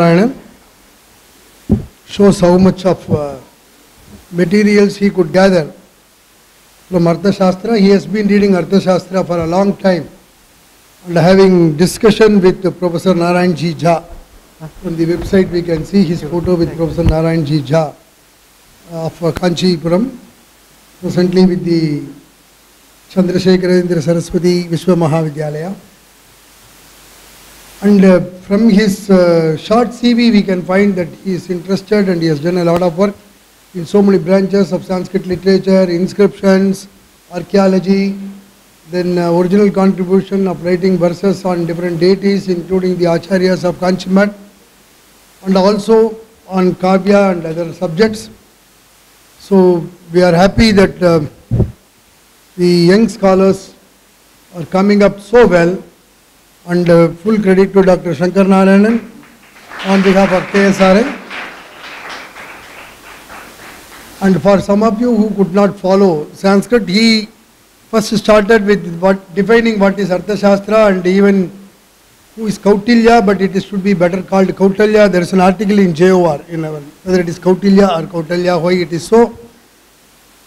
Narayanan shows how much of materials he could gather from Arthashastra. He has been reading Arthashastra for a long time and having discussion with Professor Narayan G. Jha. On the website we can see his photo with Professor Narayan G. Jha of Kanchipuram, presently with the Chandrasekharendra Saraswati Vishwa Mahavidyalaya. And from his short CV we can find that he is interested and he has done a lot of work in so many branches of Sanskrit literature, inscriptions, archaeology, then original contribution of writing verses on different deities including the Acharyas of Kanchimat, and also on Kavya and other subjects. So we are happy that the young scholars are coming up so well, and full credit to Dr. Shankar Narayanan on behalf of KSRA. And for some of you who could not follow Sanskrit, he first started with defining what is Arthashastra and even who is Kautilya, but it should be better called Kautilya. There is an article in JOR, whether it is Kautilya or Kautilya, why it is so.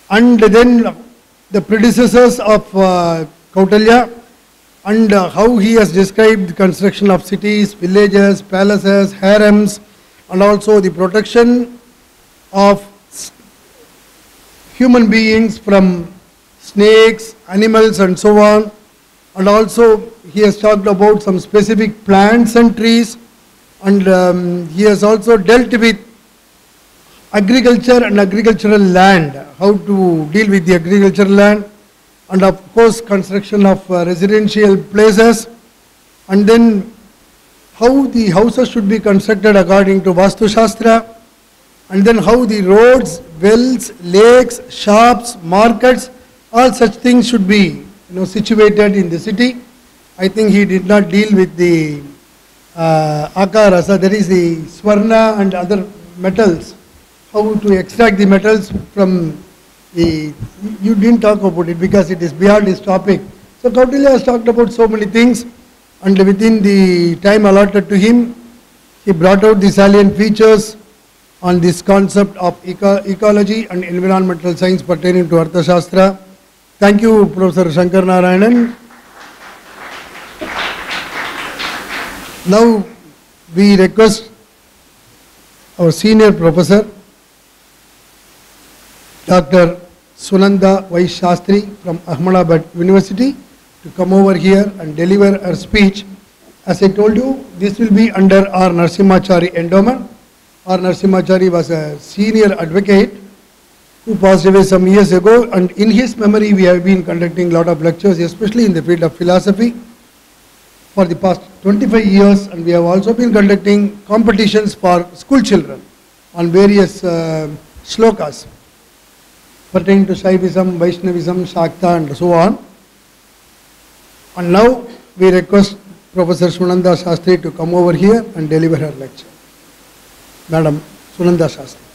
And then the predecessors of Kautilya, and how he has described the construction of cities, villages, palaces, harems, and also the protection of human beings from snakes, animals, and so on. And also he has talked about some specific plants and trees, and he has also dealt with agriculture and agricultural land, how to deal with the agricultural land, and of course construction of residential places, and then how the houses should be constructed according to Vastu Shastra, and then how the roads, wells, lakes, shops, markets, all such things should be situated in the city. I think he did not deal with the Akarasa, that is the Swarna and other metals, how to extract the metals from you didn't talk about it because it is beyond his topic. So Kautilya has talked about so many things, and within the time allotted to him, he brought out the salient features on this concept of ecology and environmental science pertaining to Arthashastra. Thank you, Professor Shankar Narayanan. Now we request our senior professor, Dr. Sunanda Y. Shastri from Ahmedabad University, to come over here and deliver her speech. As I told you, this will be under R. Narasimhachari endowment. R. Narasimhachari was a senior advocate who passed away some years ago, and in his memory we have been conducting a lot of lectures, especially in the field of philosophy, for the past 25 years, and we have also been conducting competitions for school children on various shlokas pertaining to Shaivism, Vaishnavism, Shakta, and so on. And now we request Professor Sunanda Shastri to come over here and deliver her lecture. Madam Sunanda Shastri.